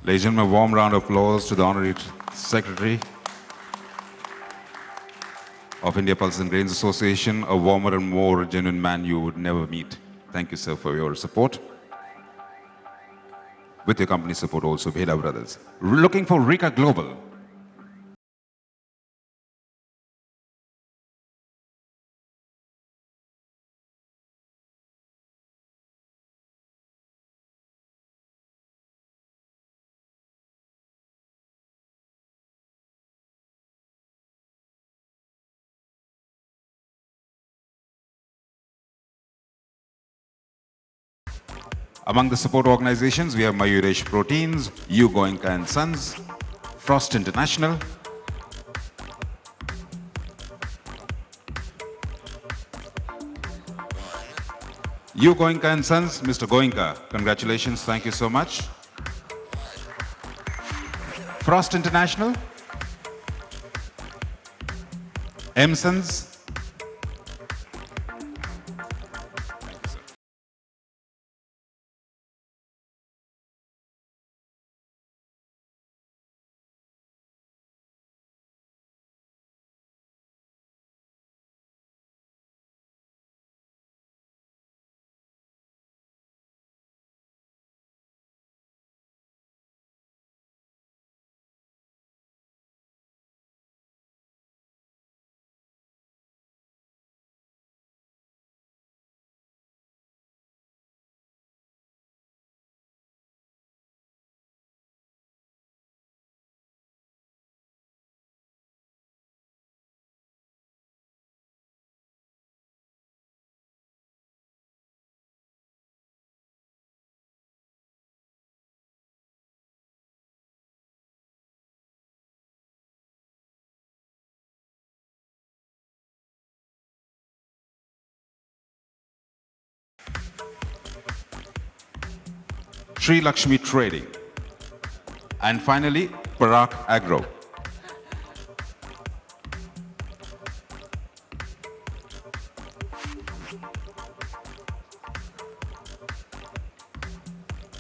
Ladies and gentlemen, a warm round of applause to the Honorary Secretary of India Pulses and Grains Association, a warmer and more genuine man you would never meet. Thank you, sir, for your support. With your company support also, Bheda Brothers. Looking for Rika Global. Among the support organizations, we have Mayuresh Proteins, U Goenka and Sons, Frost International, U Goenka and Sons, Mr. Goenka, congratulations, thank you so much. Frost International, M Sons, Sri Lakshmi Trading, and finally, Parak Agro.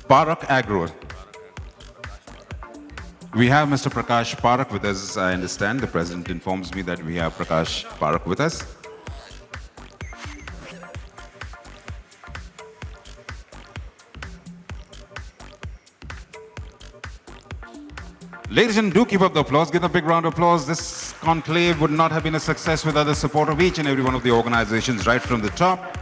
Parak Agro. We have Mr. Prakash Parak with us, I understand. The President informs me that we have Prakash Parak with us. Ladies and gentlemen, do keep up the applause. Give a big round of applause. This conclave would not have been a success without the support of each and every one of the organizations, right from the top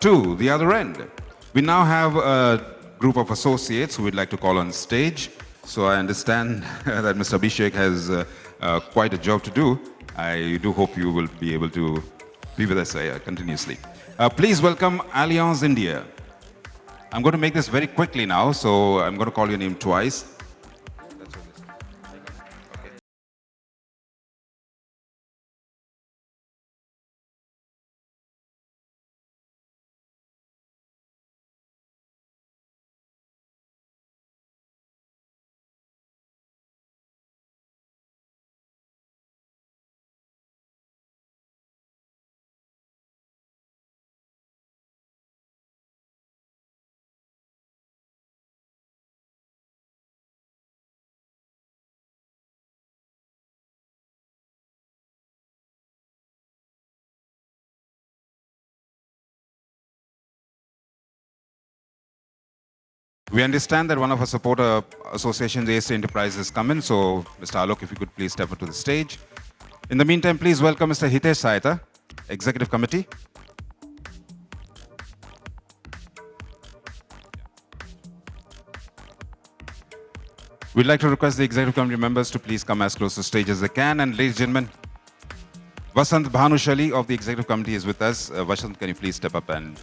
to the other end. We now have a group of associates who we'd like to call on stage. So I understand that Mr. Abhishek has quite a job to do. I do hope you will be able to be with us continuously. Please welcome Allianz India. I'm going to make this very quickly now, so I'm going to call your name twice. We understand that one of our supporter associations, Ace Enterprises, has come in. So, Mr. Alok, if you could please step up to the stage. In the meantime, please welcome Mr. Hitesh Saita, Executive Committee. We'd like to request the Executive Committee members to please come as close to the stage as they can. And ladies and gentlemen, Vasant Bhanushali of the Executive Committee is with us. Vasant, can you please step up and...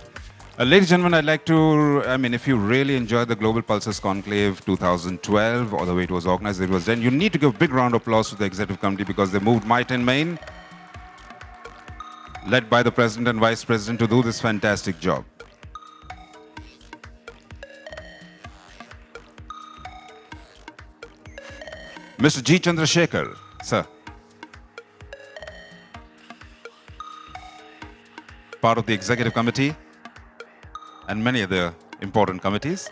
ladies and gentlemen, I'd like to, if you really enjoyed the Global Pulses Conclave 2012 or the way it was organized, it was then, you need to give a big round of applause to the Executive Committee because they moved might and main, led by the President and Vice President to do this fantastic job. Mr. G. Chandrasekhar, sir. Part of the Executive Committee and many other important committees.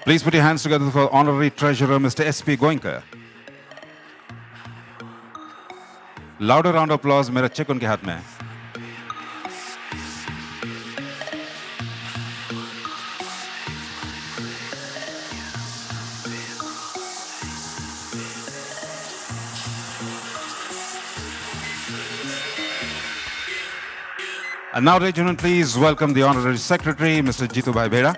Please put your hands together for Honorary Treasurer, Mr. S.P. Goenka. Louder round of applause, मेरा check उनके हाथ में है. And now, ladies and gentlemen, please welcome the Honorary Secretary, Mr. Jitu Bhai Bheda.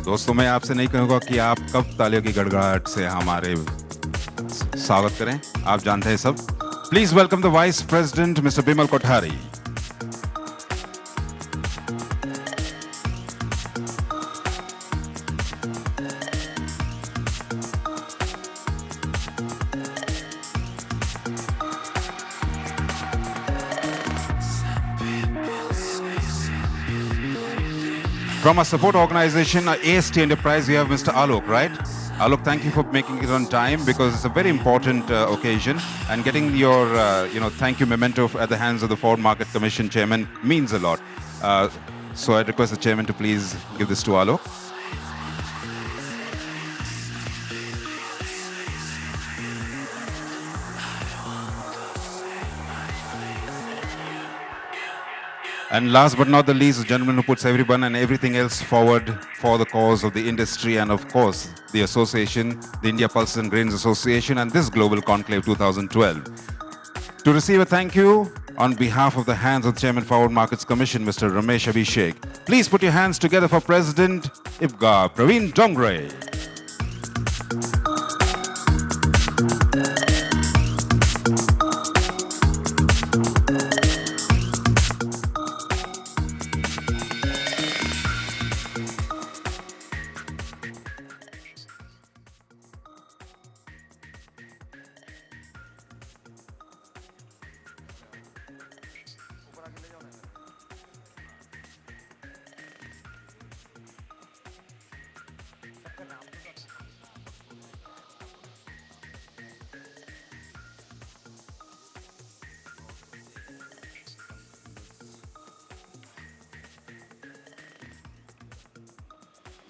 दोस्तों मैं आपसे नहीं कहूँगा कि आप कब तालियों की गड़गड़ाहट से हमारे स्वागत करें, आप जानते हैं सब. Please welcome the vice president mister Bimal Kothari. From our support organization, AST Enterprise, we have Mr. Alok, right? Alok, thank you for making it on time because it's a very important occasion, and getting your, thank you memento at the hands of the Forward Market Commission Chairman means a lot. So I request the Chairman to please give this to Alok. And last but not the least, the gentleman who puts everyone and everything else forward for the cause of the industry and, of course, the association, the India Pulses and Grains Association, and this Global Conclave 2012. To receive a thank you on behalf of the hands of the Chairman Forward Markets Commission, Mr. Ramesh Abhishek, please put your hands together for President IFGA, Praveen Dongre.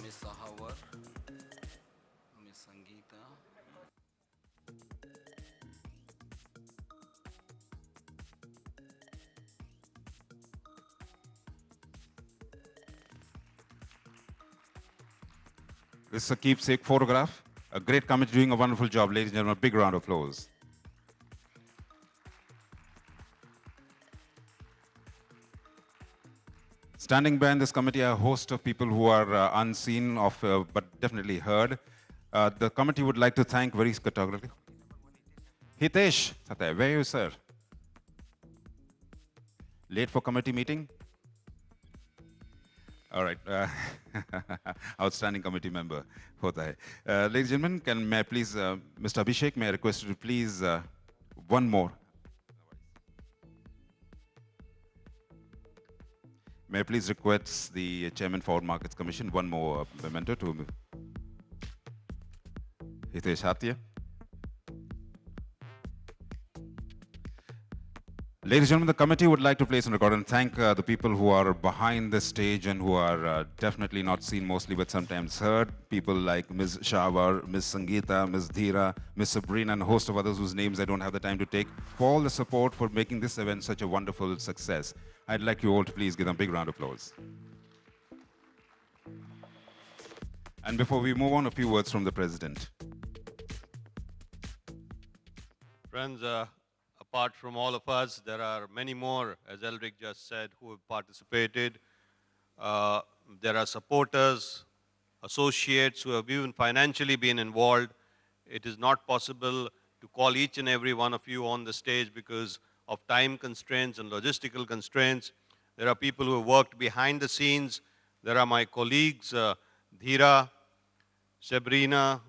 Miss Sahawar, Miss Sangeeta, This is a keepsake photograph. A great committee doing a wonderful job. Ladies and gentlemen, a big round of applause. Standing by in this committee are a host of people who are unseen but definitely heard. The committee would like to thank very categorically. Hitesh, where are you, sir? Late for committee meeting? All right. Outstanding committee member. Hota hai. Ladies and gentlemen, may I please, Mr. Abhishek, may I request you to please, one more. May I please request the Chairman Forward Markets Commission, one more memento to Hitesh Hatia. Ladies and gentlemen, the committee would like to place on record and thank the people who are behind the stage and who are definitely not seen mostly but sometimes heard. People like Ms. Shawar, Ms. Sangeeta, Ms. Dheera, Ms. Sabrina, and a host of others whose names I don't have the time to take, for all the support for making this event such a wonderful success. I'd like you all to please give them a big round of applause. And before we move on, a few words from the President. Friends, apart from all of us, there are many more, as Elric just said, who have participated. There are supporters, associates who have even financially been involved. It is not possible to call each and every one of you on the stage because of time constraints and logistical constraints. There are people who have worked behind the scenes. There are my colleagues Dhira, Sabrina,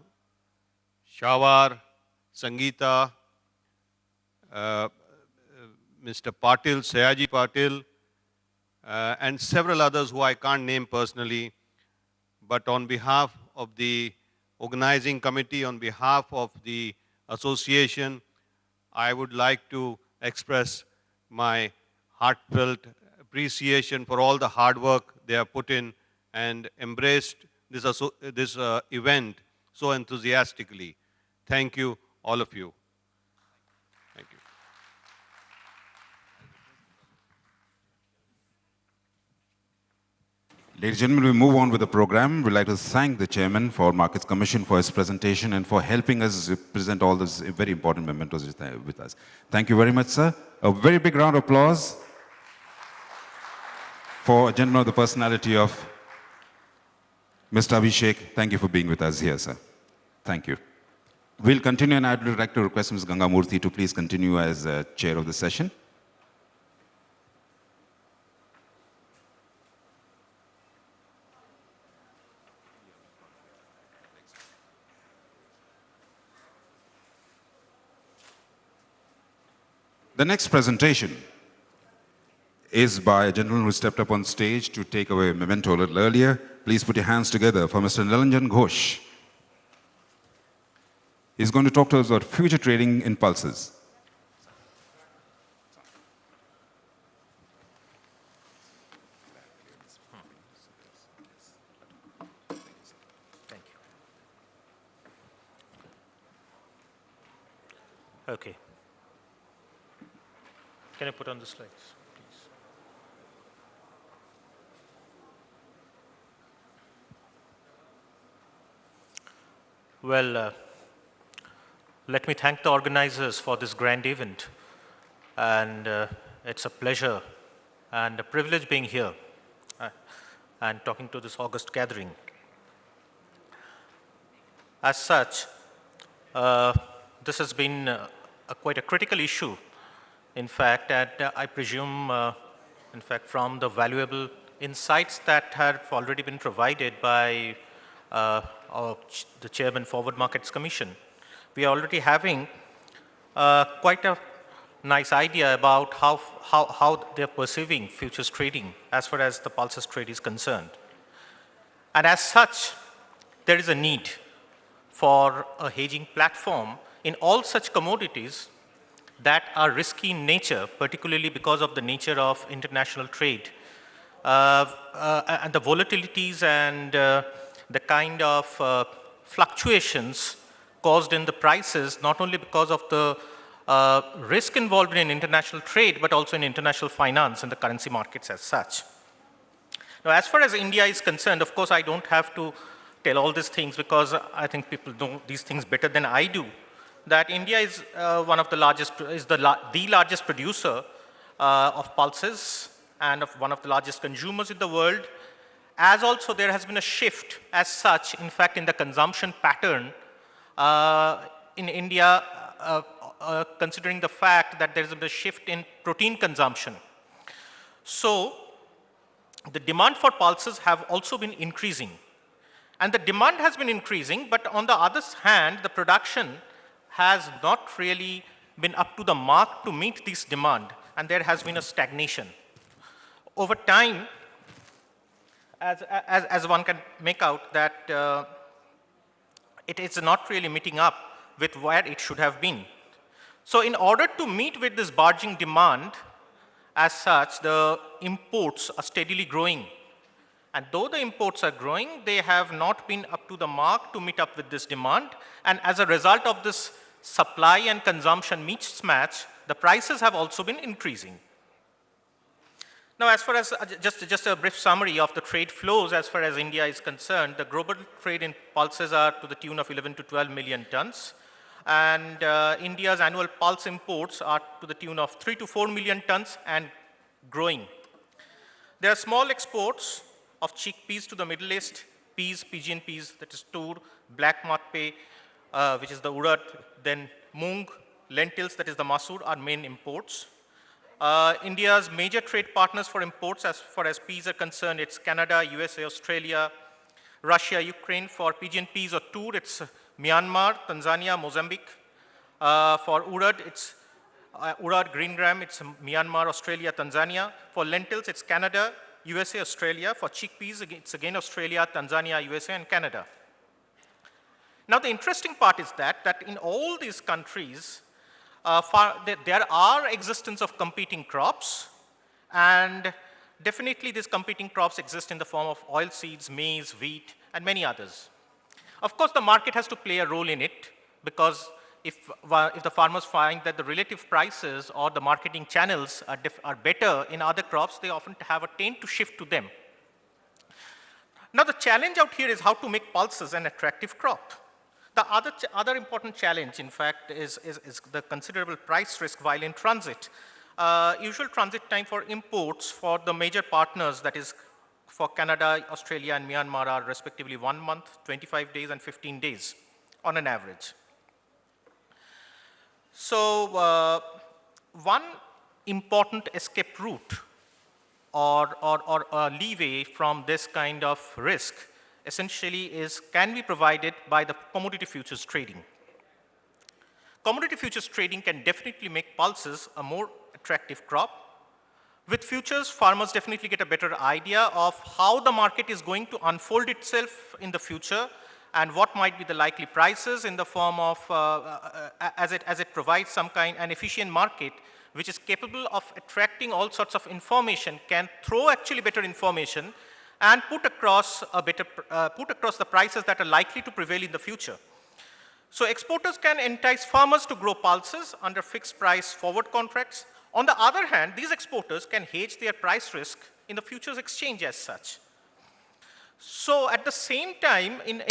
Shawar, Sangeeta, uh, Mr. Patil, Sayaji Patil, and several others who I can't name personally. But on behalf of the organizing committee, on behalf of the association, I would like to express my heartfelt appreciation for all the hard work they have put in and embraced this event so enthusiastically. Thank you, all of you. Thank you. Ladies and gentlemen, we move on with the program. We'd like to thank the chairman for Markets Commission for his presentation and for helping us present all these very important mementos with us. Thank you very much, sir. A very big round of applause for a gentleman of the personality of Mr. Abhishek. Thank you for being with us here, sir. Thank you. We'll continue, and I'd like to request Ms. Ganga Murthy to please continue as chair of the session. The next presentation is by a gentleman who stepped up on stage to take away a memento a little earlier. Please put your hands together for Mr. Nilanjan Ghosh. He's going to talk to us about future trading in pulses. Thank you. Okay. Can I put on the slides, please? Well, let me thank the organizers for this grand event. And it's a pleasure and a privilege being here and talking to this august gathering. As such, this has been quite a critical issue, in fact, and I presume, in fact, from the valuable insights that have already been provided by the Chairman Forward Markets Commission, we are already having quite a nice idea about how they're perceiving futures trading as far as the pulses trade is concerned. And as such, there is a need for a hedging platform in all such commodities that are risky in nature, particularly because of the nature of international trade. And the volatilities and the kind of fluctuations caused in the prices, not only because of the risk involved in international trade, but also in international finance and the currency markets as such. Now, as far as India is concerned, of course, I don't have to tell all these things because I think people know these things better than I do, that India is one of the largest, the largest producer of pulses and of one of the largest consumers in the world. As also there has been a shift as such, in fact, in the consumption pattern in India, considering the fact that there is a shift in protein consumption. So the demand for pulses have also been increasing. And the demand has been increasing, but on the other hand, the production has not really been up to the mark to meet this demand, and there has been a stagnation. Over time, as one can make out that it is not really meeting up with where it should have been. So in order to meet with this barging demand, as such, the imports are steadily growing. And though the imports are growing, they have not been up to the mark to meet up with this demand. And as a result of this supply and consumption mismatch, the prices have also been increasing. Now, as far as just a brief summary of the trade flows as far as India is concerned, the global trade in pulses are to the tune of 11 to 12 million tons. And India's annual pulse imports are to the tune of 3 to 4 million tons and growing. There are small exports of chickpeas to the Middle East, peas, Pigeon peas, that is tur, black matpe, which is the urad, then mung, lentils, that is the masoor, are main imports. India's major trade partners for imports as far as peas are concerned, it's Canada, USA, Australia, Russia, Ukraine. For pigeon peas or tur, it's Myanmar, Tanzania, Mozambique. For urad, it's urad green gram, it's Myanmar, Australia, Tanzania. For lentils, it's Canada, USA, Australia. For chickpeas, it's again Australia, Tanzania, USA, and Canada. Now, the interesting part is that in all these countries, there are existence of competing crops, and definitely these competing crops exist in the form of oilseeds, maize, wheat, and many others. Of course, the market has to play a role in it, because if the farmers find that the relative prices or the marketing channels are better in other crops, they often have a tend to shift to them. Now, the challenge out here is how to make pulses an attractive crop. The other important challenge, in fact, is the considerable price risk while in transit. Usual transit time for imports for the major partners, that is for Canada, Australia, and Myanmar, are respectively 1 month, 25 days, and 15 days on an average. So one important escape route or leeway from this kind of risk essentially can be provided by the commodity futures trading. Commodity futures trading can definitely make pulses a more attractive crop. With futures, farmers definitely get a better idea of how the market is going to unfold itself in the future and what might be the likely prices in the form of, as it provides an efficient market which is capable of attracting all sorts of information, can throw actually better information and put across the prices that are likely to prevail in the future. So exporters can entice farmers to grow pulses under fixed price forward contracts. On the other hand, these exporters can hedge their price risk in the futures exchange as such. So at the same time, in